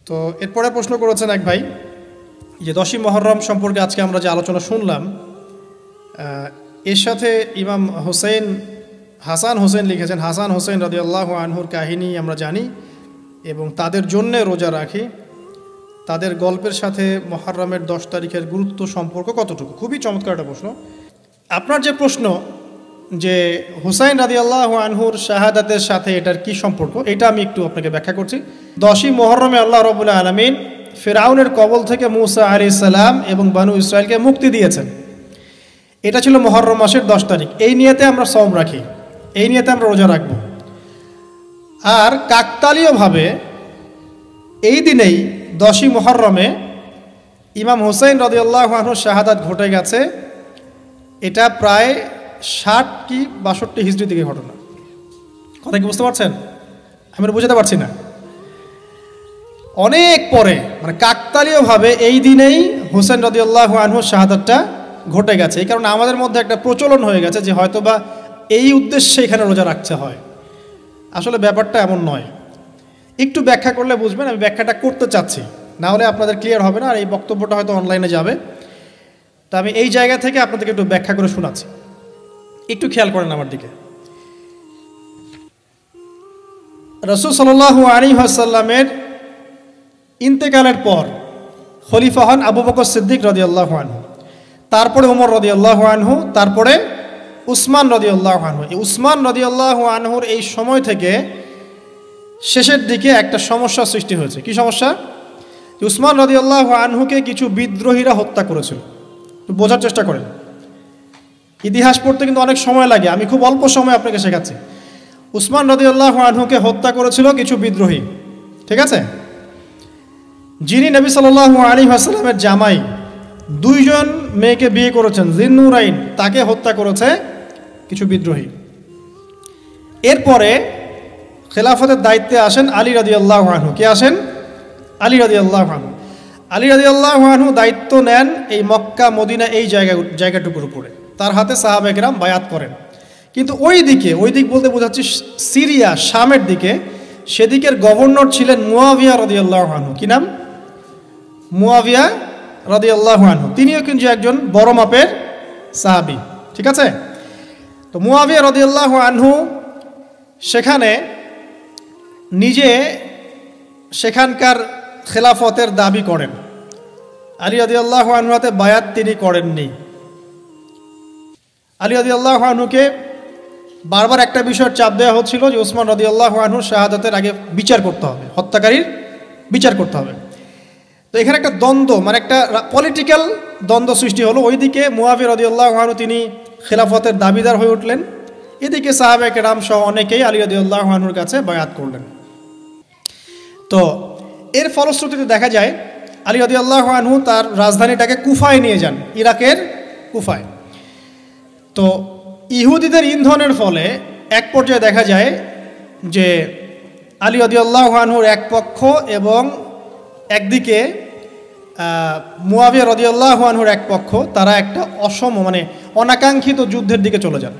তো এরপরে প্রশ্ন করেছেন এক ভাই যে 10ই মুহররম সম্পর্কে আজকে আমরা যে আলোচনা শুনলাম, এর সাথে ইমাম হাসান হোসেন লিখেছেন, হাসান হোসেন রাদিয়াল্লাহু আনহুর কাহিনী আমরা জানি এবং তাদের জন্য রোজা রাখি। তাদের গল্পের সাথে মুহররমের 10 তারিখের গুরুত্ব সম্পর্ক কতটুকু? খুবই চমৎকার একটা প্রশ্ন। আপনার যে প্রশ্ন যে হুসাইন রাদিয়াল্লাহু আনহুর শাহাদাতের সাথে এটার কি সম্পর্ক, এটা আমি একটু আপনাকে ব্যাখ্যা করছি। 10ই মুহররমে আল্লাহ রাব্বুল আলামিন ফিরআউনের কবল থেকে মূসা আলাইহিস সালাম এবং বনু ইসরাইলকে মুক্তি দিয়েছেন। এটা ছিল মুহররম মাসের 10 তারিখ। এই নিয়তে আমরা সওম রাখি, এই নিয়তে আমরা রোজা রাখব। আর কাকতালীয়ভাবে এই দিনেই 10ই মুহররমে ইমাম হুসাইন রাদিয়াল্লাহু আনহুর শাহাদাত ঘটে গেছে। এটা প্রায় 60 কি 62 হিজরি থেকে ঘটনা। কথা কি বুঝতে পারছেন? আমি বুঝাতে পারছি না। অনেক পরে, মানে কাকতালীয়ভাবে এই দিনেই হুসাইন রাদিয়াল্লাহু আনহুর শাহাদাতটা ঘটে গেছে। এই কারণে আমাদের মধ্যে একটা প্রচলন হয়ে গেছে যে হয়তোবা এই উদ্দেশ্যে এখানে রোজা রাখতে হয়। আসলে ব্যাপারটা এমন নয়। একটু ব্যাখ্যা করলে বুঝবেন, আমি ব্যাখ্যাটা করতে চাচ্ছি, না হলে আপনাদের ক্লিয়ার হবে না, আর এই বক্তব্যটা হয়তো অনলাইনে যাবে। তো আমি এই জায়গা থেকে আপনাদেরকে একটু ব্যাখ্যা করে শোনাচ্ছি, একটু খেয়াল করেন আমার দিকে। রাসূল সাল্লাল্লাহু আলাইহি ওয়াসাল্লামের ইন্তেকালের পর খলিফা হন আবু বকর সিদ্দিক রাদিয়াল্লাহু আনহু, তারপরে ওমর রাদিয়াল্লাহু আনহু, তারপরে উসমান রাদিয়াল্লাহু আনহু। এই উসমান রাদিয়াল্লাহু আনহুর এই সময় থেকে শেষের দিকে একটা সমস্যা সৃষ্টি হয়েছে। কি সমস্যা? উসমান রাদিয়াল্লাহু আনহুকে কিছু বিদ্রোহীরা হত্যা করেছিল। বোঝার চেষ্টা করেন, ইতিহাস পড়তে কিন্তু অনেক সময় লাগে, আমি খুব অল্প সময় আপনাকে শেখাচ্ছি। উসমান রাদিয়াল্লাহু আনহুকে হত্যা করেছিল কিছু বিদ্রোহী, ঠিক আছে? যিনি নবী সাল্লাল্লাহু আলাইহি ওয়াসাল্লামের জামাই, 2 জন মেয়েকে বিয়ে করেছেন, জিন্নুরাইন, তাকে হত্যা করেছে কিছু বিদ্রোহী। এরপরে খেলাফতের দায়িত্বে আসেন আলী রাদিয়াল্লাহু আনহু। কে আসেন? আলী রাদিয়াল্লাহু আনহু। আলী রাদিয়াল্লাহু আনহু দায়িত্ব নেন এই মক্কা মদিনা এই জায়গাটুকুর উপরে। তার হাতে সাহাবায়ে কেরাম বায়াত করেন। কিন্তু ওই দিক বলতে বোঝাচ্ছি সিরিয়া, শামের দিকে, সেদিকের গভর্নর ছিলেন মুয়াবিয়া রাদিয়াল্লাহু আনহু। কি নাম? মুয়াবিয়া রাদিয়াল্লাহু আনহু। তিনিও কিন্তু একজন বড় মাপের সাহাবী, ঠিক আছে? তো মুয়াবিয়া রাদিয়াল্লাহু আনহু সেখানে নিজে সেখানকার খেলাফতের দাবি করেন। আলী রাদিয়াল্লাহু আনহুর হাতে বায়াত তিনি করেননি। আলী রাদিয়াল্লাহু আনহুকে বারবার একটা বিষয়ের চাপ দেওয়া হচ্ছিল যে উসমান রাদিয়াল্লাহু আনহুর শাহাদাতের আগে বিচার করতে হবে, হত্যাকারীর বিচার করতে হবে। তো এখানে একটা দ্বন্দ্ব, মানে একটা পলিটিক্যাল দ্বন্দ্ব সৃষ্টি হলো। ওইদিকে মুয়াবিয়া রাদিয়াল্লাহু আনহু তিনি খেলাফতের দাবিদার হয়ে উঠলেন, এদিকে সাহাবায়ে কেরাম সহ অনেকেই আলী রাদিয়াল্লাহু আনহুর কাছে বায়াত করলেন। তো এর ফলশ্রুতিতে দেখা যায় আলী রাদিয়াল্লাহু আনহু তার রাজধানীটাকে কুফায় নিয়ে যান, ইরাকের কুফায়। তো ইহুদিদের ইন্ধনের ফলে এক পর্যায়ে দেখা যায় যে আলী রাদিয়াল্লাহু আনহুর এক পক্ষ এবং একদিকে মুয়াবিয়া রাদিয়াল্লাহু আনহুর এক পক্ষ, তারা একটা মানে অনাকাঙ্ক্ষিত যুদ্ধের দিকে চলে যান,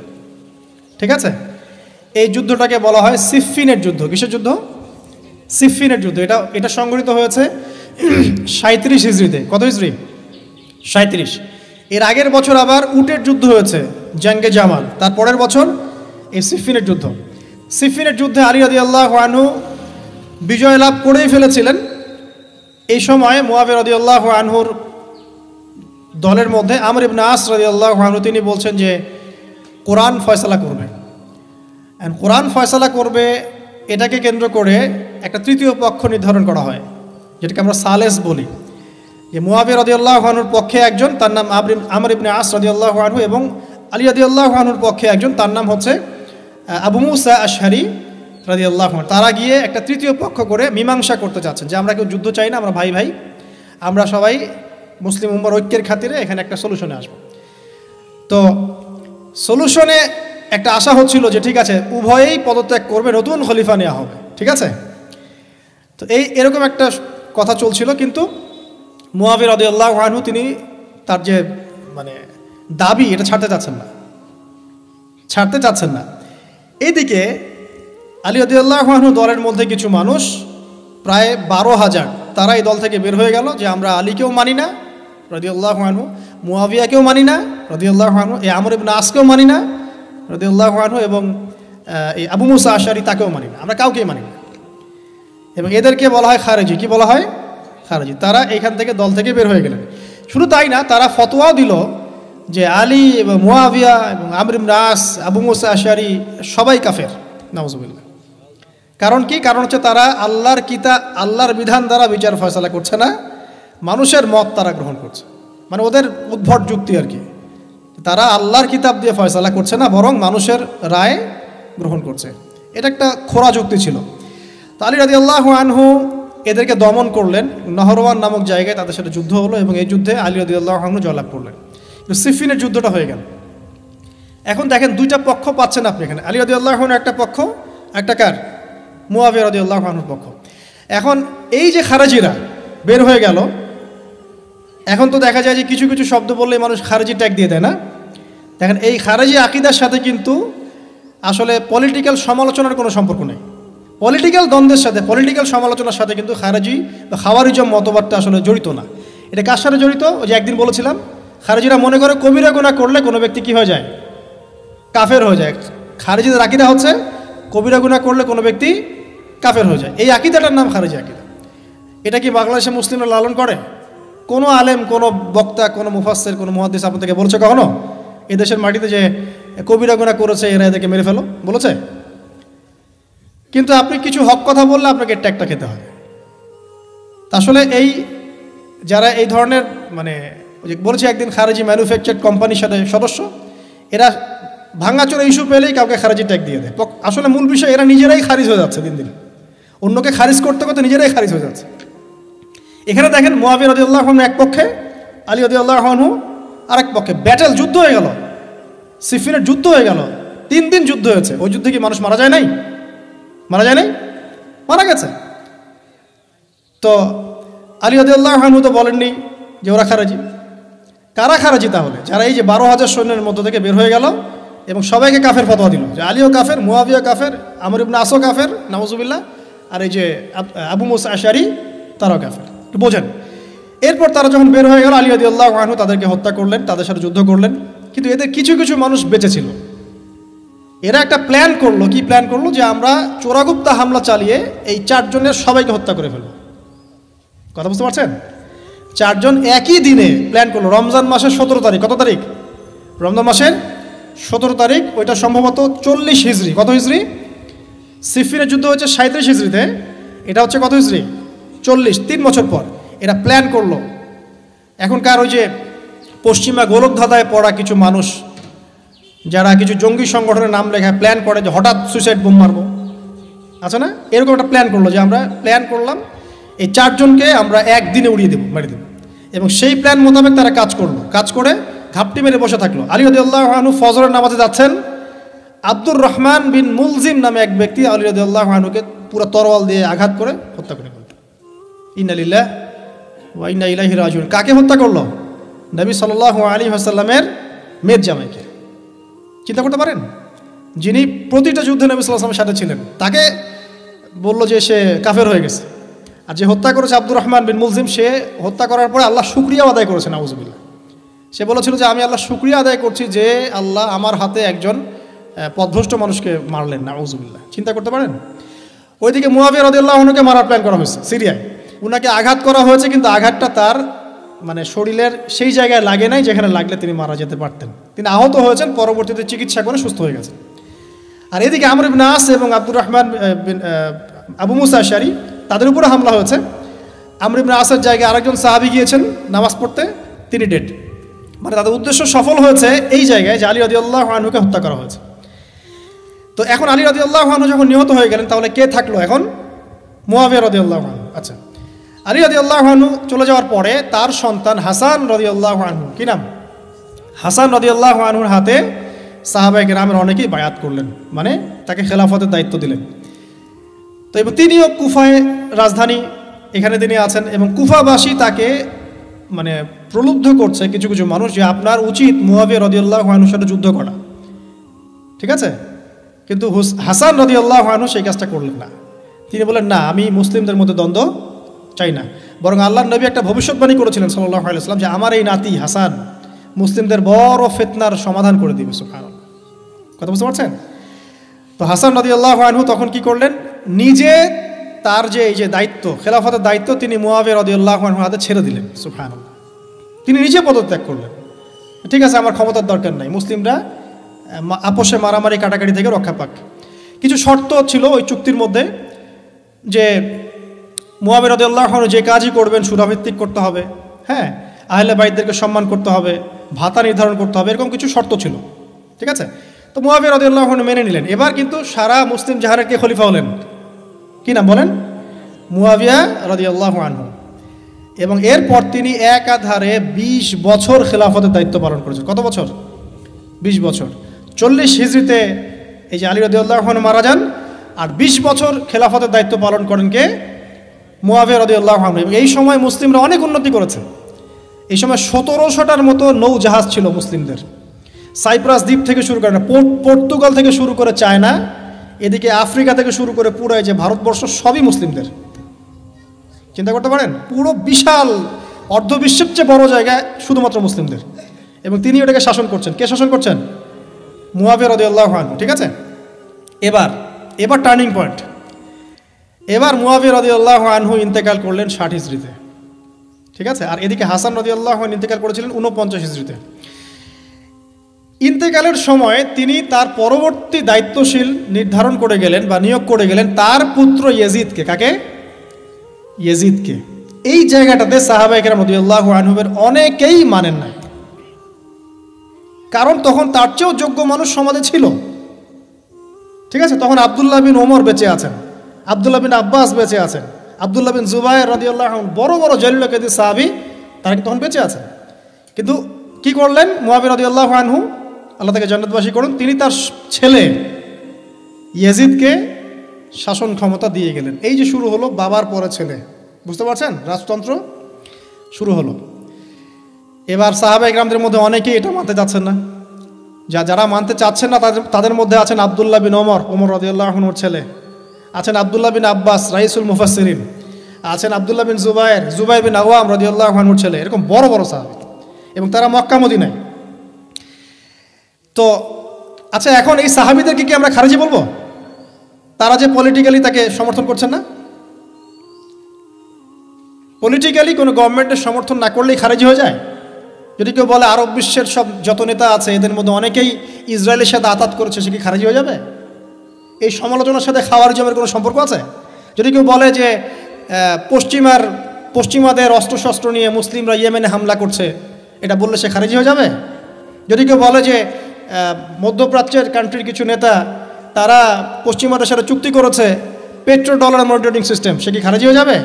ঠিক আছে? এই যুদ্ধটাকে বলা হয় সিফফিনের যুদ্ধ। কিসের যুদ্ধ? সিফফিনের যুদ্ধ। এটা সংঘটিত হয়েছে 37 হিজরিতে। কত হিজরি? 37। এর আগের বছর আবার উটের যুদ্ধ হয়েছে, জঙ্গে জামাল। তার পরের বছর এই সিফফিনের যুদ্ধ। সিফফিনের যুদ্ধে আলী রাদিয়াল্লাহু আনহু বিজয় লাভ করেই ফেলেছিলেন। এই সময় মুয়াবিয়া রাদিয়াল্লাহু আনহুর দলের মধ্যে আমর ইবনে আস রাদিয়াল্লাহু আনহু তিনি বলছেন যে কোরআন ফয়সালা করবে। কোরআন ফয়সালা করবে, এটাকে কেন্দ্র করে একটা তৃতীয় পক্ষ নির্ধারণ করা হয়, যেটাকে আমরা সালেস বলি। যে মুয়াবিয়া রাদিয়াল্লাহু আনহুর পক্ষে একজন, তার নাম আমর ইবনে আস রাদিয়াল্লাহু আনহু, এবং আলী রাদিয়াল্লাহু আনহুর পক্ষে একজন, তার নাম হচ্ছে আবু মুসা আশআরী রাদিয়াল্লাহু আনহু। তারা গিয়ে একটা তৃতীয় পক্ষ করে মীমাংসা করতে চাচ্ছেন যে আমরা কেউ যুদ্ধ চাই না, আমরা ভাই ভাই, আমরা সবাই মুসলিম উম্মার ঐক্যের খাতিরে এখানে একটা সলিউশনে আসব। তো সলিউশনে একটা আশা হচ্ছিল যে ঠিক আছে উভয়েই পদত্যাগ করবে, নতুন খলিফা নেওয়া হবে, ঠিক আছে? তো এরকম একটা কথা চলছিল। কিন্তু মুয়াবিয়া রাদিয়াল্লাহু আনহু তিনি তার যে মানে দাবি, এটা ছাড়তে চাচ্ছেন না। এইদিকে আলী রাদিয়াল্লাহু আনহু দলের মধ্যে কিছু মানুষ, প্রায় 12,000, তারা এই দল থেকে বের হয়ে গেল যে আমরা আলীকেও মানি না রাদিয়াল্লাহু আনহু, মুয়াবিয়াকেও মানি না রাদিয়াল্লাহু আনহু, এই আমর ইবনে আসকেও মানি না রাদিয়াল্লাহু আনহু, এবং এই আবু মুসা আশআরী তাকেও মানি না, আমরা কাউকেই মানি না। এবং এদেরকে বলা হয় খারেজি। কি বলা হয়? খারেজি। তারা এইখান থেকে দল থেকে বের হয়ে গেলেন। শুধু তাই না, তারা ফতোয়াও দিল যে আলী এবং মুয়াবিয়া এবং আমর ইবনে আস, আবু মুসা আশআরী সবাই কাফের, নাউজুবিল্লাহ। কারণ কি? কারণ হচ্ছে তারা আল্লাহর কিতাব, আল্লাহর বিধান দ্বারা বিচার ফয়সালা করছে না, মানুষের মত তারা গ্রহণ করছে। মানে ওদের উদ্ভট যুক্তি আর কি, তারা আল্লাহর কিতাব দিয়ে ফয়সালা করছে না, বরং মানুষের রায় গ্রহণ করছে। এটা একটা খোরা যুক্তি ছিল। তো আলী রাদিয়াল্লাহু আনহু এদেরকে দমন করলেন। নহরওয়ান নামক জায়গায় তাদের সাথে যুদ্ধ হলো এবং এই যুদ্ধে আলী রাদিয়াল্লাহু আনহু জয়লাভ করলেন। সিফিনের যুদ্ধটা হয়ে গেল। এখন দেখেন দুইটা পক্ষ পাচ্ছেন আপনি এখানে, আলী রাদিয়াল্লাহু আনহু একটা পক্ষ, একটা কার? মুয়াবিয়া রাদিয়াল্লাহু আনহুর পক্ষ। এখন এই যে খারেজিরা বের হয়ে গেল, এখন তো দেখা যায় যে কিছু কিছু শব্দ বললে মানুষ খারেজি ট্যাগ দিয়ে দেয় না। দেখেন এই খারেজি আকিদার সাথে কিন্তু আসলে পলিটিক্যাল সমালোচনার কোনো সম্পর্ক নেই। পলিটিক্যাল দ্বন্দ্বের সাথে, পলিটিক্যাল সমালোচনার সাথে কিন্তু খারেজি বা খাওয়ারিজম মতবাদটা আসলে জড়িত না। এটা কার সাথে জড়িত? ওই যে একদিন বলেছিলাম, খারেজিরা মনে করে কবিরা গুনাহ করলে কোনো ব্যক্তি কি হয়ে যায়? কাফের হয়ে যায়। খারেজিদের আকিদা হচ্ছে কবিরা গুনাহ করলে কোনো ব্যক্তি কাফের হয়ে যায়। এই আকিদাটার নাম খারেজি আকিদা। এটা কি বাংলাদেশে মুসলিমরা লালন করে? কোনো আলেম, কোনো বক্তা, কোনো মুফাসসির, কোনো মুহাদ্দিস আপনাদেরকে বলেছে কখনো এদেশের মাটিতে যে কবিরা গুনাহ করেছে এরা এদেরকে মেরে ফেলো? বলেছে? কিন্তু আপনি কিছু হক কথা বললে আপনাকে ট্যাগটা খেতে হয়। আসলে এই যারা এই ধরনের মানে বলেছে, একদিন খারেজি ম্যানুফ্যাকচার্ড কোম্পানির সাথে সদস্য, এরা ভাঙাচোরা ইস্যু পেলেই কাউকে খারেজি ট্যাগ দিয়ে দেয়। আসলে মূল বিষয় এরা নিজেরাই খারিজ হয়ে যাচ্ছে দিন দিন, অন্যকে খারিজ করতে করতে নিজেরাই খারিজ হয়ে যাচ্ছে। এখানে দেখেন মুয়াবিয়া রাদিয়াল্লাহু আনহু এক পক্ষে, আলী রাদিয়াল্লাহু আনহু আরেক পক্ষে। ব্যাটেল, যুদ্ধ হয়ে গেল, সিফিনের যুদ্ধ হয়ে গেল, 3 দিন যুদ্ধ হয়েছে। ওই যুদ্ধে কি মানুষ মারা যায় নাই? মারা যায় নাই? মারা গেছে। তো আলী রাদিয়াল্লাহু আনহু তো বলেননি যে ওরা খারেজি। কারা খারেজি তাহলে? যারা এই যে 12,000 সৈন্যের মধ্য থেকে বের হয়ে গেল এবং সবাইকে কাফের ফতোয়া দিল যে আলীও কাফের, মুয়াবিয়া কাফের, আমর ইবনে আসও কাফের, নাউজুবিল্লাহ, আর এই যে আবু মুসা আশআরী তারাও কাফের। একটু বোঝেন। এরপর তারা যখন বের হয়ে গেল, আলী রাদিয়াল্লাহু আনহু তাদেরকে হত্যা করলেন, তাদের সাথে যুদ্ধ করলেন। কিন্তু এদের কিছু কিছু মানুষ বেঁচে ছিল। এরা একটা প্ল্যান করলো। কি প্ল্যান করলো? যে আমরা চোরাগুপ্তা হামলা চালিয়ে এই 4 জনের সবাইকে হত্যা করে ফেলবো। কথা বুঝতে পারছেন? 4 জন একই দিনে প্ল্যান করলো। রমজান মাসের 17 তারিখ। কত তারিখ? রমজান মাসের 17 তারিখ। ওইটা সম্ভবত 40 হিজরি। কত হিজরি? সিফিনের যুদ্ধ হচ্ছে 37 হিজরিতে, এটা হচ্ছে কত হিজরি? 40, 3 বছর পর এরা প্ল্যান করলো। এখনকার ওই যে পশ্চিমা গোলকধাঁধায় পড়া কিছু মানুষ যারা কিছু জঙ্গি সংগঠনের নাম লেখা প্ল্যান করে যে হঠাৎ সুইসাইড বোম মারবো, আছে না? এরকম একটা প্ল্যান করলো যে আমরা প্ল্যান করলাম এই 4 জনকে আমরা একদিনে উড়িয়ে দেবো, মেরে দেবো। এবং সেই প্ল্যান মোতাবেক তারা কাজ করলো। কাজ করে ঘাপটি মেরে বসে থাকলো। আলী রাদিয়াল্লাহু আনহু ফজরের নামাজে যাচ্ছেন, আব্দুর রহমান বিন মুলজিম নামে এক ব্যক্তি আলী রাদিয়াল্লাহু আনহুকে পুরো তরোয়াল দিয়ে আঘাত করে হত্যা করে ফেলল। ইন্না লিল্লাহি ওয়া ইন্না ইলাইহি রাজিউন। কাকে হত্যা করলো? নবী সাল্লাল্লাহু আলাইহি ওয়াসাল্লামের মেয়ের জামাইকে। চিন্তা করতে পারেন? যিনি প্রতিটা যুদ্ধে নবী সাল্লাল্লাহু আলাইহি ওয়াসাল্লামের সাথে ছিলেন, তাকে বলল যে সে কাফের হয়ে গেছে। আর যে হত্যা করেছে আব্দুর রহমান বিন মুলজিম, সে হত্যা করার পরে আল্লাহ শুকরিয়া আদায় করেছে, নাউজুবিল্লাহ। সে বলেছিল যে আমি আল্লাহ শুকরিয়া আদায় করছি যে আল্লাহ আমার হাতে একজন পথভ্রষ্ট মানুষকে মারলেন, নাউজুবিল্লাহ। চিন্তা করতে পারেন? ওইদিকে মুয়াবিয়া রাদিয়াল্লাহু আনহুকে মারার প্ল্যান করা হয়েছে সিরিয়ায়। উনাকে আঘাত করা হয়েছে, কিন্তু আঘাতটা তার মানে শরীরের সেই জায়গায় লাগে নাই যেখানে লাগলে তিনি মারা যেতে পারতেন। তিনি আহত হয়েছেন, পরবর্তীতে চিকিৎসা করে সুস্থ হয়ে গেছেন। আর এদিকে আমর ইবনে আস এবং আব্দুর রহমান আবু মুসা আশআরী তাদের উপরে হামলা হয়েছে। আমর ইবনে আসের জায়গায় আরেকজন সাহাবী গিয়েছেন নামাজ পড়তে, তিনি ডেড। মানে তাদের উদ্দেশ্য সফল হয়েছে এই জায়গায় যে আলী রাদিয়াল্লাহু আনহুকে হত্যা করা হয়েছে। তো এখন আলী রাদিয়াল্লাহু আনহু যখন নিহত হয়ে গেলেন, তাহলে কে থাকলো এখন? মুয়াবিয়া রাদিয়াল্লাহু আনহু। আচ্ছা, আলী রাদিয়াল্লাহু আনহু চলে যাওয়ার পরে তার সন্তান হাসান রাদিয়াল্লাহু আনহু, কি নাম? হাসান রাদিয়াল্লাহু আনহুর হাতে সাহাবায়ে কেরামের অনেকেই বায়াত করলেন, মানে তাকে খেলাফতের দায়িত্ব দিলেন। তো এবং তিনিও কুফায় রাজধানী, এখানে তিনি আছেন এবং কুফাবাসী তাকে মানে প্রলুব্ধ করছে কিছু কিছু মানুষ যে আপনার উচিত মুয়াবিয়া রাদিয়াল্লাহু আনহুর সাথে যুদ্ধ করা, ঠিক আছে? কিন্তু হাসান রাদিয়াল্লাহু আনহু সেই কাজটা করলেন না। তিনি বলেন না, আমি মুসলিমদের মধ্যে দ্বন্দ্ব চাই না, বরং আল্লাহর নবী একটা ভবিষ্যৎবাণী করেছিলেন সাল্লাল্লাহু আলাইহি ওয়াসাল্লাম যে আমার এই নাতি হাসান মুসলিমদের বড় ফিতনার সমাধান করে দিবে। সুবহানাল্লাহ, কথা বুঝতে পারছেন? তো হাসান রাদিয়াল্লাহু আনহু তখন কি করলেন, নিজে তার যে এই যে দায়িত্ব, খেলাফতের দায়িত্ব, তিনি মুয়াবিয়া রাদিয়াল্লাহু আনহুর হাতে ছেড়ে দিলেন। সুবহানাল্লাহ, তিনি নিজে পদত্যাগ করলেন। ঠিক আছে, আমার ক্ষমতার দরকার নাই, মুসলিমরা আপোষে মারামারি কাটাকাটি থেকে রক্ষা পাক। কিছু শর্ত ছিল ওই চুক্তির মধ্যে, যে মুয়াবিয়া রাদিয়াল্লাহু আনহু যে কাজই করবেন সুরাভিত্তিক করতে হবে, হ্যাঁ, আহলে বাইতদেরকে সম্মান করতে হবে, ভাতা নির্ধারণ করতে হবে, এরকম কিছু শর্ত ছিল। ঠিক আছে, তো মুয়াবিয়া রাদিয়াল্লাহু আনহু মেনে নিলেন। এবার কিন্তু সারা মুসলিম জাহারের কে খলিফা হলেন? কি নাম বলেন? মুয়াবিয়া রাদিয়াল্লাহু আনহু। এবং এরপর তিনি একাধারে 20 বছর খেলাফতের দায়িত্ব পালন করেছেন। কত বছর? 20 বছর। 40 হিজরিতে এই যে আলী রাদিয়াল্লাহু আনহু মারা যান, আর 20 বছর খেলাফতের দায়িত্ব পালন করেন কে? মুয়াবিয়া রাদিয়াল্লাহু আনহু। এবং এই সময় মুসলিমরা অনেক উন্নতি করেছে। এই সময় 1700টার মতো নৌ জাহাজ ছিল মুসলিমদের। সাইপ্রাস দ্বীপ থেকে শুরু করে, পর্তুগাল থেকে শুরু করে চায়না, এদিকে আফ্রিকা থেকে শুরু করে পুরো যে ভারতবর্ষ সবই মুসলিমদের। চিন্তা করতে পারেন, পুরো বিশাল অর্ধবিশ্বের চেয়ে বড় জায়গায় শুধুমাত্র মুসলিমদের, এবং তিনি ওটাকে শাসন করছেন। কে শাসন করছেন? মুয়াবিয়া রাদিয়াল্লাহু আনহু। ঠিক আছে, এবার টার্নিং পয়েন্ট। এবার মুয়াবিয়া রাদিয়াল্লাহু আনহু ইন্তেকাল করলেন 60 হিজরিতে। ঠিক আছে, আর এদিকে হাসান রাদিয়াল্লাহু আনহু ইন্তেকাল করেছিলেন 49 হিজরিতে। ইন্তেকালের সময় তিনি তার পরবর্তী দায়িত্বশীল নির্ধারণ করে গেলেন বা নিয়োগ করে গেলেন তার পুত্র ইয়েজিদকে। কাকে? ইয়েজিদকে। এই জায়গাটাতে সাহাবায়ে কেরাম রাদিয়াল্লাহু আনহুমের অনেকেই মানেন নাই, কারণ তখন তার চেয়েও যোগ্য মানুষ সমাজে ছিল। ঠিক আছে, তখন আব্দুল্লাহ বিন ওমর বেঁচে আছেন, আব্দুল্লাহ বিন আব্বাস বেঁচে আছেন, আব্দুল্লাহ বিন জুবায়ের রাদিয়াল্লাহু আনহু, বড় বড় জলিল কাদির সাহাবী, তারা তখন বেঁচে আছেন। কিন্তু কি করলেন মুয়াবিয়া রাদিয়াল্লাহু আনহু, আল্লাহ তাকে জান্নাতবাসী করুন, তিনি তার ছেলে ইয়েজিদকে শাসন ক্ষমতা দিয়ে গেলেন। এই যে শুরু হলো বাবার পরে ছেলে, বুঝতে পারছেন, রাজতন্ত্র শুরু হলো। এবার সাহাবায়ে কেরামদের মধ্যে অনেকেই এটা মানতে চাচ্ছেন না। যারা মানতে চাচ্ছেন না তাদের মধ্যে আছেন আব্দুল্লাহ বিন ওমর রাদিয়াল্লাহু আনহুর ছেলে, আছেন আব্দুল্লাহ বিন আব্বাস রাইসুল মুফাসসিরিন, আছেন আব্দুল্লাহ বিন জুবায়ের বিন আওয়াম রাদিয়াল্লাহু আনহুর ছেলে, এরকম বড় বড় সাহাবী, এবং তারা মক্কা মদিনায়। তো আচ্ছা, এখন এই সাহাবীদেরকে কি আমরা খারিজি বলবো? তারা যে পলিটিক্যালি তাকে সমর্থন করছেন না, পলিটিক্যালি কোনো গভর্নমেন্টের সমর্থন না করলেই খারিজি হয়ে যায়? যদি কেউ বলে আরব বিশ্বের সব যত নেতা আছে এদের মধ্যে অনেকেই ইসরায়েলের সাথে আতাত করেছে, সে কি খারিজি হয়ে যাবে? এই সমালোচনার সাথে খাওয়ারিজমের কোনো সম্পর্ক আছে? যদি কেউ বলে যে পশ্চিমাদের অস্ত্রশস্ত্র নিয়ে মুসলিমরা ইয়েমেনে হামলা করছে, এটা বললে সে খারিজি হয়ে যাবে? যদি কেউ বলে যে মধ্যপ্রাচ্যের কান্ট্রির কিছু নেতা তারা পশ্চিমাদের সাথে চুক্তি করেছে পেট্রো ডলার মনিটরিং সিস্টেম, সে কি খারিজি হয়ে যাবে?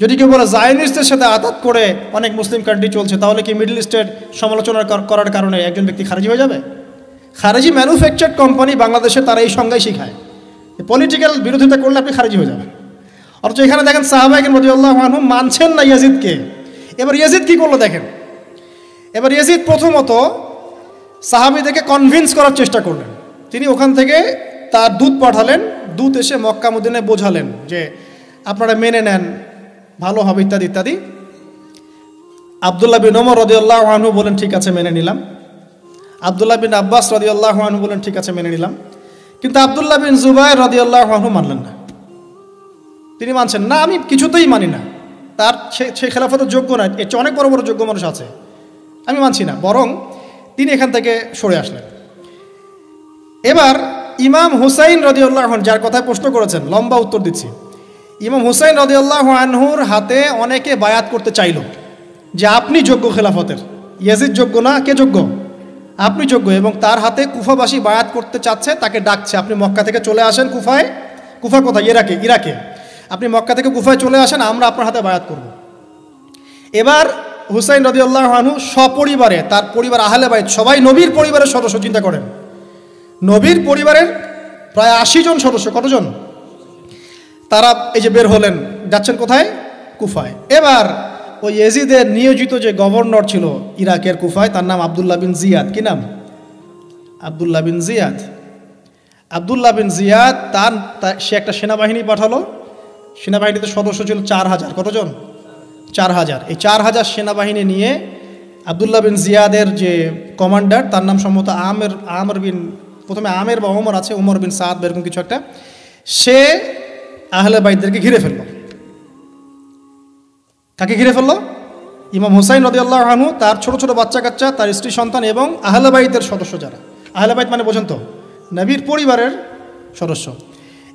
যদি কেউ বলে জায়নিস্টদের সাথে আতাত করে অনেক মুসলিম কান্ট্রি চলছে, তাহলে কি মিডল ইস্টের সমালোচনা করার কারণে একজন ব্যক্তি খারিজি হয়ে যাবে? খারিজি ম্যানুফ্যাকচার্ড কোম্পানি বাংলাদেশে তারা এই সংজ্ঞাই শিখায়, পলিটিক্যাল বিরোধিতা করলে আপনি খারিজি হয়ে যাবেন। অথচ এখানে দেখেন সাহাবায়ে কেরাম রাদিয়াল্লাহু আনহুম মানছেন না ইয়াজিদকে। এবার ইয়াজিদ কি করলো দেখেন। এবার ইয়াজিদ প্রথমত সাহাবীদেরকে কনভিন্স করার চেষ্টা করলেন। তিনি ওখান থেকে তার দূত পাঠালেন, দূত এসে মক্কা মদিনায় বোঝালেন যে আপনারা মেনে নেন, ভালো হবে, ইত্যাদি ইত্যাদি। আব্দুল্লাহ বিন ওমর রাদিয়াল্লাহু আনহু বলেন ঠিক আছে মেনে নিলাম, আব্দুল্লাহ বিন আব্বাস রাদিয়াল্লাহু আনহু বলেন ঠিক আছে মেনে নিলাম। কিন্তু আব্দুল্লাহ বিন জুবায়ের রাদিয়াল্লাহু আনহু মানলেন না। তিনি মানছেন না, আমি কিছুতেই মানি না, তার সে খেলাফতের যোগ্য না, এর চেয়ে অনেক বড় বড় যোগ্য মানুষ আছে, আমি মানছি না। বরং তিনি এখান থেকে সরে আসলেন। এবার ইমাম হুসাইন রাদিয়াল্লাহু আনহু, যার কথায় প্রশ্ন করেছেন, লম্বা উত্তর দিচ্ছি, ইমাম হুসাইন রাদিয়াল্লাহু আনহুর হাতে অনেকে বায়াত করতে চাইল যে আপনি যোগ্য খেলাফতের, ইয়াজিদ যোগ্য না, কে যোগ্য? আপনি যোগ্য। এবং তার হাতে কুফাবাসী বায়াত করতে চাচ্ছে, তাকে ডাকছে আপনি মক্কা থেকে চলে আসেন কুফায়। কুফা কোথায়? ইরাকে। আপনি মক্কা থেকে কুফায় চলে আসেন, আমরা আপনার হাতে বায়াত করব। এবার হুসাইন রাদিয়াল্লাহু আনহু সপরিবারে, তার পরিবার আহলে বাইত সবাই নবীর পরিবারের সদস্য, চিন্তা করেন, নবীর পরিবারের প্রায় 80 জন সদস্য। কতজন? তারা এই যে বের হলেন, যাচ্ছেন কোথায়? কুফায়। এবার ওই ইয়াজিদের নিয়োজিত যে গভর্নর ছিল ইরাকের কুফায়, তার নাম আব্দুল্লাহ বিন জিয়াদ। কি নাম? আব্দুল্লাহ বিন জিয়াদ। আব্দুল্লাহ বিন জিয়াদ সে একটা সেনাবাহিনী পাঠালো, সেনাবাহিনীতে সদস্য ছিল 4000। কতজন? 4000। এই 4000 সেনাবাহিনী নিয়ে আবদুল্লাহ বিন জিয়াদের যে কমান্ডার, তার নাম সম্ভবত আমর বিন, প্রথমে আমের বা ওমর আছে, ওমর বিন সাদ এরকম কিছু একটা, সে আহলে বাইতদেরকে ঘিরে ফেলল। কাকে ঘিরে ফেলল? ইমাম হুসাইন রাদিয়াল্লাহু আনহু, তার ছোট ছোট বাচ্চা কাচ্চা, তার স্ত্রী সন্তান এবং আহলে বাইতের সদস্য যারা। আহলে বাইত মানে বোঝেন তো, নবীর পরিবারের সদস্য।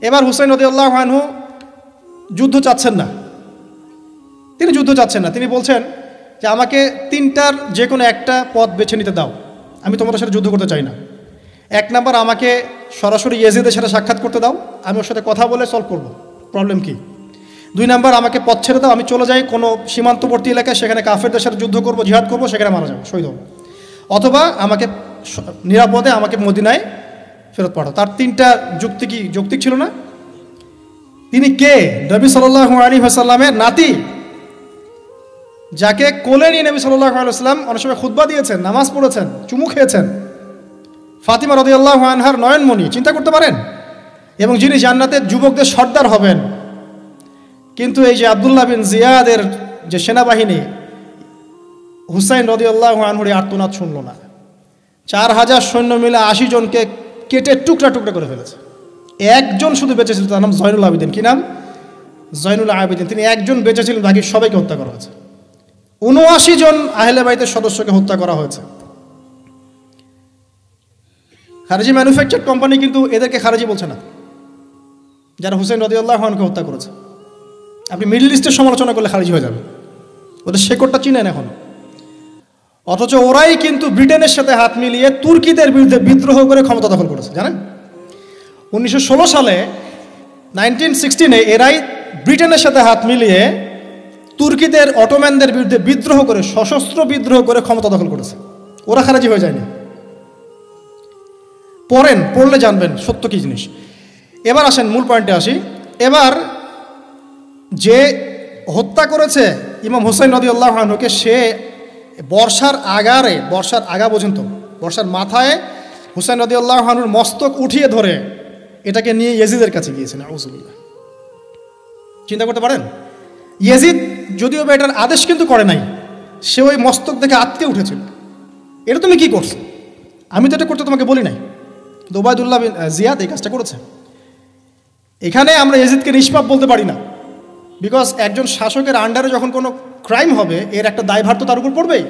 এবার হুসাইন রাদিয়াল্লাহু আনহু যুদ্ধ চাচ্ছেন না, তিনি যুদ্ধ চাচ্ছেন না। তিনি বলছেন যে আমাকে 3টার যে কোনো একটা পথ বেছে নিতে দাও, আমি তোমাদের সাথে যুদ্ধ করতে চাই না। 1 নাম্বার, আমাকে সরাসরি ইয়েজিদের সাথে সাক্ষাৎ করতে দাও, আমি ওর সাথে কথা বলে সলভ করব, প্রবলেম কি। 2 নাম্বার, আমাকে পথ ছেড়ে দাও, আমি চলে যাই কোনো সীমান্তবর্তী এলাকায়, সেখানে কাফেরদের সাথে যুদ্ধ করব, জিহাদ করব, সেখানে মারা যাবো, শহীদ হব। অথবা আমাকে নিরাপদে আমাকে মদিনায় ফেরত পাঠাও। তার 3টা যুক্তি কি যৌক্তিক ছিল না? তিনি কে? নবী সাল্লাল্লাহু আলাইহি ওয়াসাল্লামের নাতি, যাকে কোলে নিয়ে নবী সাল্লাল্লাহু আলাইহি ওয়াসাল্লাম অনেক সময় খুতবা দিয়েছেন, নামাজ পড়েছেন, চুমু খেয়েছেন। ফাতিমা রাদিয়াল্লাহু আনহার নয়নমণি, চিন্তা করতে পারেন, এবং যিনি জান্নাতের যুবকদের সর্দার হবেন। কিন্তু এই যে আবদুল্লাহ বিন জিয়াদের যে সেনাবাহিনী, হুসাইন রাদিয়াল্লাহু আনহুর আর্তনাদ শুনল না। 4000 সৈন্য মিলে 80 জনকে কেটে টুকরা টুকরা করে ফেলেছে। একজন শুধু বেঁচে ছিল, তার নাম জয়নুল আবেদিন। কি নাম? জয়নুল আবেদিন। তিনি একজন বেঁচে ছিলেন, বাকি সবাইকে হত্যা করা হয়েছে। 79 জন আহলে বাইতের সদস্যকে হত্যা করা হয়েছে। খারেজি ম্যানুফ্যাকচার কোম্পানি কিন্তু এদেরকে খারেজি বলছে না, যারা হুসাইন রাদিয়াল্লাহু আনহুকে হত্যা করেছে। আপনি মিডল ইস্টের সমালোচনা করলে খারিজি হয়ে যাবে, ওদের শেকড়টা চিনেন এখন। অথচ ওরাই কিন্তু ব্রিটেনের সাথে হাত মিলিয়ে তুর্কিদের বিরুদ্ধে বিদ্রোহ করে ক্ষমতা দখল করেছে, জানেন? 1916 সালে 1916 এরাই ব্রিটেনের সাথে হাত মিলিয়ে তুর্কিদের, অটোম্যানদের বিরুদ্ধে বিদ্রোহ করে, সশস্ত্র বিদ্রোহ করে ক্ষমতা দখল করেছে। ওরা খারাজি হয়ে যায়নি। পড়লে জানবেন সত্য কি জিনিস। এবার আসেন মূল পয়েন্টে আসি। এবার যে হত্যা করেছে ইমাম হুসাইন রাদিয়াল্লাহু আনহুকে, সে বর্ষার আগা পর্যন্ত, বর্ষার মাথায় হুসাইন রাদিয়াল্লাহু আনহুর মস্তক উঠিয়ে ধরে এটাকে নিয়ে ইয়েজিদের কাছে গিয়েছেন। আউযুবিল্লাহ। চিন্তা করতে পারেন, ইয়েজিদ যদিও বা এটার আদেশ কিন্তু করে নাই, সে ওই মস্তক দেখে আটকে উঠেছিল। এটা তুমি কি করছো? আমি তো এটা করতে তোমাকে বলি নাই, কিন্তু ওবায়দুল্লাহ বিন জিয়াদ এই কাজটা করেছে। এখানে আমরা ইয়েজিদকে নিষ্পাপ বলতে পারি না, বিকজ একজন শাসকের আন্ডারে যখন কোনো ক্রাইম হবে, এর একটা দায়ভার তো তার উপর পড়বেই।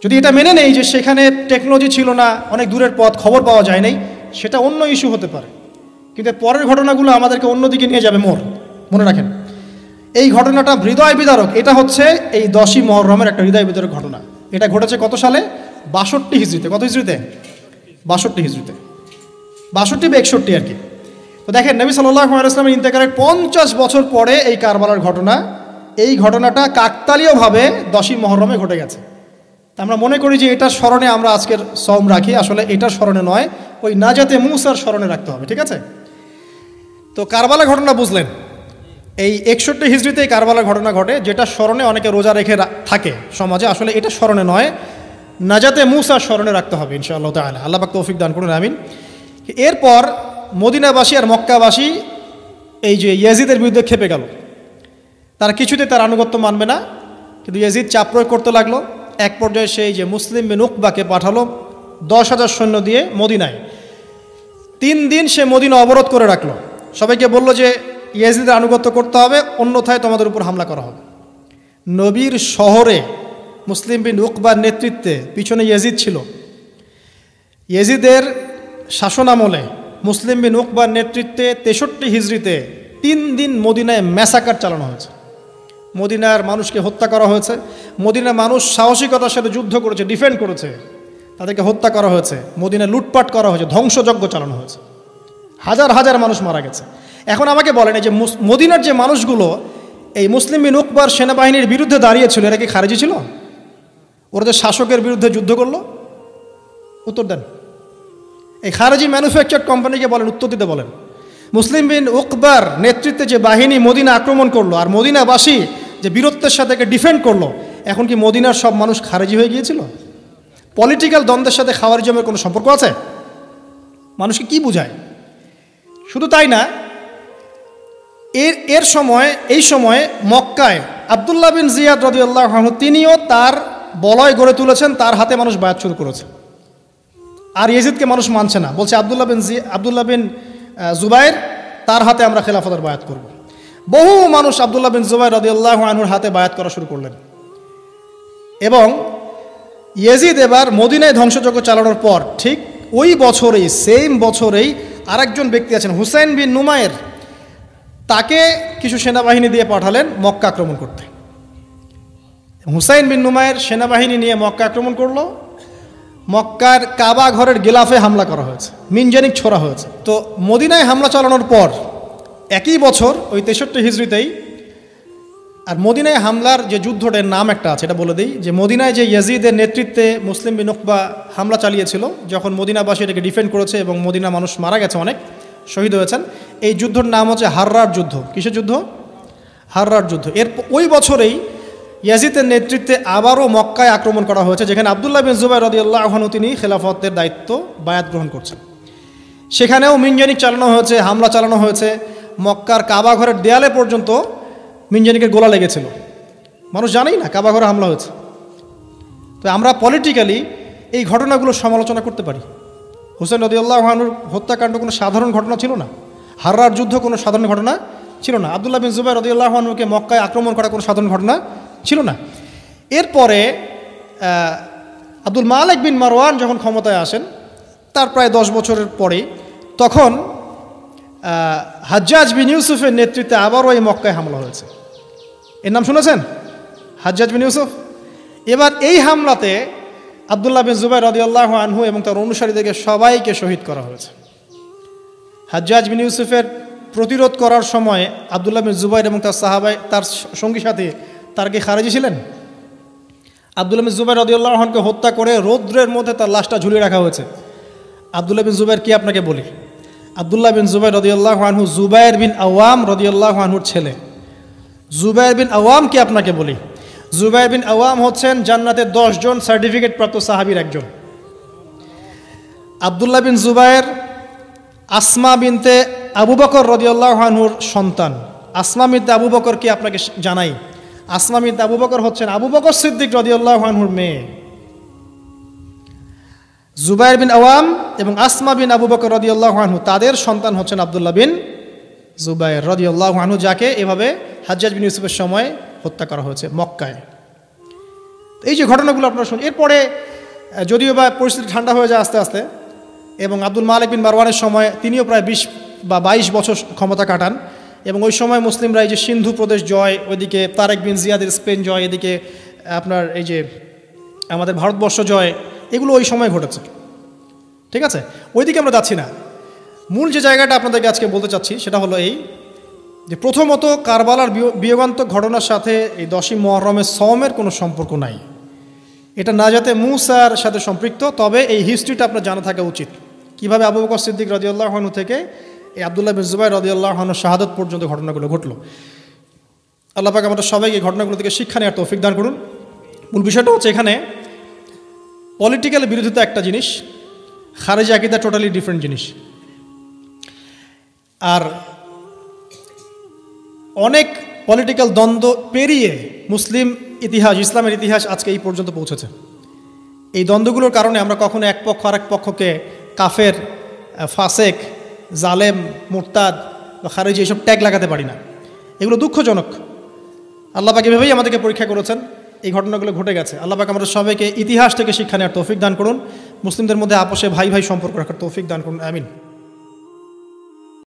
যদি এটা মেনে নেই যে সেখানে টেকনোলজি ছিল না, অনেক দূরের পথ, খবর পাওয়া যায় নাই, সেটা অন্য ইস্যু হতে পারে। কিন্তু পরের ঘটনাগুলো আমাদেরকে অন্যদিকে নিয়ে যাবে। মনে রাখেন, এই ঘটনাটা হৃদয় বিদারক। এটা হচ্ছে এই 10ই মুহররমের একটা হৃদয় বিদারক ঘটনা। এটা ঘটেছে কত সালে? 62 হিজরিতে। কত হিজরিতে? 62 হিজরিতে, 62 বা 61 আর কি। তো দেখেন, নবী সাল্লাল্লাহু আলাইহি ওয়াসাল্লামের ইন্তেকালের 50 বছর পরে এই কারবালার ঘটনা, এই ঘটনাটা কাকতালীয়ভাবে 10ই মুহররমে ঘটে গেছে। তা আমরা মনে করি যে এটার স্মরণে আমরা আজকের সওম রাখি, আসলে এটার স্মরণে নয়, ওই নাজাতে মুসার স্মরণে রাখতে হবে। ঠিক আছে? তো কারবালার ঘটনা বুঝলেন, এই 61 হিজরিতে এই কারবালার ঘটনা ঘটে, যেটা স্মরণে অনেকে রোজা রেখে থাকে সমাজে। আসলে এটা স্মরণে নয়, নাজাতে মুসার স্মরণে রাখতে হবে ইনশাআল্লাহ তাআলা। আল্লাহ পাক তৌফিক দান করুন, আমিন। এরপর মদিনাবাসী আর মক্কাবাসী এই যে ইয়াজিদের বিরুদ্ধে খেপে গেল। তারা কিছুতে তার আনুগত্য মানবে না, কিন্তু ইয়াজিদ চাপ প্রয়োগ করতে লাগলো। এক পর্যায়ে সেই যে মুসলিম বিন উকবাকে পাঠালো 10,000 সৈন্য দিয়ে মদিনায়। 3 দিন সে মদিনা অবরোধ করে রাখলো, সবাইকে বলল যে ইয়াজিদের আনুগত্য করতে হবে, অন্যথায় তোমাদের উপর হামলা করা হবে। নবীর শহরে মুসলিম বিন উকবার নেতৃত্বে পিছনে ইয়াজিদ ছিল। ইয়াজিদের শাসনামলে মুসলিম বিন উকবার নেতৃত্বে 63 হিজরিতে 3 দিন মদিনায় ম্যাসাকার চালানো হয়েছে। মদিনার মানুষকে হত্যা করা হয়েছে। মদিনার মানুষ সাহসিকতার সাথে যুদ্ধ করেছে, ডিফেন্ড করেছে, তাদেরকে হত্যা করা হয়েছে। মদিনায় লুটপাট করা হয়েছে, ধ্বংসযজ্ঞ চালানো হয়েছে, হাজার হাজার মানুষ মারা গেছে। এখন আমাকে বলেন, এই যে মদিনার যে মানুষগুলো এই মুসলিম বিন উকবার সেনাবাহিনীর বিরুদ্ধে দাঁড়িয়েছিল, এরা কি খারেজি ছিল? ওরা যে শাসকের বিরুদ্ধে যুদ্ধ করলো? উত্তর দেন। এই খারেজি ম্যানুফ্যাকচার কোম্পানিকে বলেন, উত্তর দিতে বলেন। মুসলিম বিন উকবার নেতৃত্বে যে বাহিনী মদিনা আক্রমণ করলো, আর মদিনাবাসী যে বীরত্বের সাথে ডিফেন্ড করলো, এখন কি মদিনার সব মানুষ খারেজি হয়ে গিয়েছিল? পলিটিক্যাল দ্বন্দ্বের সাথে খাওয়ারিজমের কোনো সম্পর্ক আছে? মানুষকে কি বুঝায়? শুধু তাই না, এই সময় মক্কায় আব্দুল্লাহ বিন জিয়াদ রাদিয়াল্লাহু আনহু তিনিও তার বলয় গড়ে তুলেছেন, তার হাতে মানুষ বায়াত শুরু করেছে। আর ইয়েজিদকে মানুষ মানছে না, বলছে আব্দুল্লাহ বিন জুবাইর তার হাতে আমরা খেলাফতের বায়াত করব। বহু মানুষ আব্দুল্লাহ বিন জুবাইর রাদিয়াল্লাহু আনহুর হাতে বায়াত করা শুরু করলেন। এবং ইয়েজিদ এবার মদিনায় ধ্বংসযজ্ঞ চালানোর পর ঠিক ওই বছরেই, সেম বছরেই আরেকজন ব্যক্তি আছেন হুসাইন বিন নুমায়ের, তাকে কিছু সেনাবাহিনী দিয়ে পাঠালেন মক্কা আক্রমণ করতে। হুসাইন বিন নুমায়ের সেনাবাহিনী নিয়ে মক্কা আক্রমণ করলো। মক্কার কাবা ঘরের গিলাফে হামলা করা হয়েছে, মিনজানিক ছোড়া হয়েছে। তো মদিনায় হামলা চালানোর পর একই বছর ওই 63 হিজরিতেই, আর মদিনায় হামলার যে যুদ্ধটার নাম একটা আছে এটা বলে দিই, যে মদিনায় যে ইয়াজিদের নেতৃত্বে মুসলিম বিন উকবা হামলা চালিয়েছিল, যখন মদিনাবাসী এটাকে ডিফেন্ড করেছে এবং মদিনা মানুষ মারা গেছে, অনেক শহীদ হয়েছেন, এই যুদ্ধের নাম হচ্ছে হাররার যুদ্ধ। কিসের যুদ্ধ? হাররার যুদ্ধ। এর ওই বছরেই ইয়াজিদের নেতৃত্বে আবারও মক্কায় আক্রমণ করা হয়েছে, যেখানে আব্দুল্লাহ বিন জুবাইর রাদিয়াল্লাহু আনহু তিনি খেলাফতের দায়িত্ব বায়াত গ্রহণ করছেন। সেখানেও মিনজানিক চালানো হয়েছে, হামলা চালানো হয়েছে। মক্কার কাবা ঘরের দেয়ালে পর্যন্ত মিনজানিকের গোলা লেগেছিল, মানুষ জানেই না কাবা ঘরে হামলা হয়েছে। তো আমরা পলিটিক্যালি এই ঘটনাগুলো সমালোচনা করতে পারি। হুসাইন রাদিয়াল্লাহু আনহুর হত্যাকাণ্ড কোনো সাধারণ ঘটনা ছিল না, হাররার যুদ্ধ কোনো সাধারণ ঘটনা ছিল না, আব্দুল্লাহ বিন জুবাইর রাদিয়াল্লাহু আনহুকে মক্কায় আক্রমণ করা কোনো সাধারণ ঘটনা ছিল না। এরপরে আব্দুল মালিক বিন মারওয়ান যখন ক্ষমতায় আসেন, তার প্রায় 10 বছরের পরেই, তখন হাজ্জাজ বিন ইউসুফের নেতৃত্বে আবারও এই মক্কায় হামলা হয়েছে। এর নাম শুনেছেন? হাজ্জাজ বিন ইউসুফ। এবার এই হামলাতে আব্দুল্লাহ বিন জুবাইর রাদিয়াল্লাহু আনহু এবং তার অনুসারীদেরকে সবাইকে শহীদ করা হয়েছে। হাজ্জাজ বিন ইউসুফের প্রতিরোধ করার সময় আব্দুল্লাহ বিন জুবাইর এবং তার সাহাবাই, তার সঙ্গী সাথী, তার কি খারেজি ছিলেন? আব্দুল্লাহ বিন জুবাইর রাদিয়াল্লাহু আনহুকে হত্যা করে রৌদ্রের মধ্যে তার লাশটা ঝুলিয়ে রাখা হয়েছে। আব্দুল্লাহ বিন জুবাইর কি আপনাকে বলি, আব্দুল্লাহ বিন জুবাইর রাদিয়াল্লাহু আনহু জুবাইর বিন আওয়াম রাদিয়াল্লাহু আনহুর ছেলে। জুবাইর বিন আওয়াম কি আপনাকে বলি, জুবাইর বিন আওয়াম হচ্ছেন জান্নাতের 10 জন সার্টিফিকেট প্রাপ্ত সাহাবীর একজন। আব্দুল্লাহ বিন জুবাইর আসমা বিনতে আবু বকর রাদিয়াল্লাহু আনহুর সন্তান। আসমা বিনতে আবু বকর কি আপনাকে জানাই, আসমা বিনতে আবু বকর হচ্ছেন আবু বকর সিদ্দিক রাদিয়াল্লাহু আনহুর মেয়ে। জুবাইর বিন আওয়াম এবং আসমা বিন আবু বকর রাদিয়াল্লাহু আনহু, তাদের সন্তান হচ্ছেন আব্দুল্লাহ বিন জুবাইর রাদিয়াল্লাহু আনহু, যাকে এভাবে হাজ্জাজ বিন ইউসুফের সময় হত্যা করা হয়েছে মক্কায়। এই যে ঘটনাগুলো আপনারা শুনুন। এরপরে যদিও বা পরিস্থিতি ঠান্ডা হয়ে যায় আস্তে আস্তে, এবং আব্দুল মালিক বিন মারওয়ানের সময় তিনিও প্রায় 20 বা 22 বছর ক্ষমতা কাটান, এবং ওই সময় মুসলিমরা এই যে সিন্ধু প্রদেশ জয়, ওইদিকে তারেক বিন জিয়াদের স্পেন জয়, এদিকে আপনার এই যে আমাদের ভারতবর্ষ জয়, এগুলো ওই সময় ঘটেছে। ঠিক আছে, ওইদিকে আমরা যাচ্ছি না। মূল যে জায়গাটা আপনাদেরকে আজকে বলতে চাচ্ছি সেটা হলো এই, যে প্রথমত কারবালার বিয়োগান্তক ঘটনার সাথে এই 10ই মুহররমের সওমের কোনো সম্পর্ক নাই। এটা না যাতে মুসার সাথে সম্পৃক্ত, তবে এই হিস্ট্রিটা আপনার জানা থাকা উচিত, কিভাবে আবু বকর সিদ্দিক রাদিয়াল্লাহু আনহু থেকে এই আব্দুল্লাহ বিন জুবাইর রাদিয়াল্লাহু আনহু শাহাদাত পর্যন্ত ঘটনাগুলো ঘটলো। আল্লাহ পাক আমাদের সবাইকে ঘটনাগুলো থেকে শিক্ষা নেওয়ার তৌফিক দান করুন। মূল বিষয়টা হচ্ছে এখানে পলিটিক্যাল বিরোধিতা একটা জিনিস, খারেজি আকীদা টোটালি ডিফারেন্ট জিনিস। আর অনেক পলিটিক্যাল দ্বন্দ্ব পেরিয়ে মুসলিম ইতিহাস, ইসলামের ইতিহাস আজকে এই পর্যন্ত পৌঁছেছে। এই দ্বন্দ্বগুলোর কারণে আমরা কখনো এক পক্ষ আর এক পক্ষকে কাফের, ফাসেক, জালেম, মুরতাদ বা খারেজি এইসব ট্যাগ লাগাতে পারি না। এগুলো দুঃখজনক। আল্লাহ পাক এভাবেই আমাদেরকে পরীক্ষা করেছেন, এই ঘটনাগুলো ঘটে গেছে। আল্লাহ পাক আমাদের সবাইকে ইতিহাস থেকে শিক্ষা নেওয়ার তৌফিক দান করুন, মুসলিমদের মধ্যে আপোষে ভাই ভাই সম্পর্ক রাখার তৌফিক দান করুন, আমিন।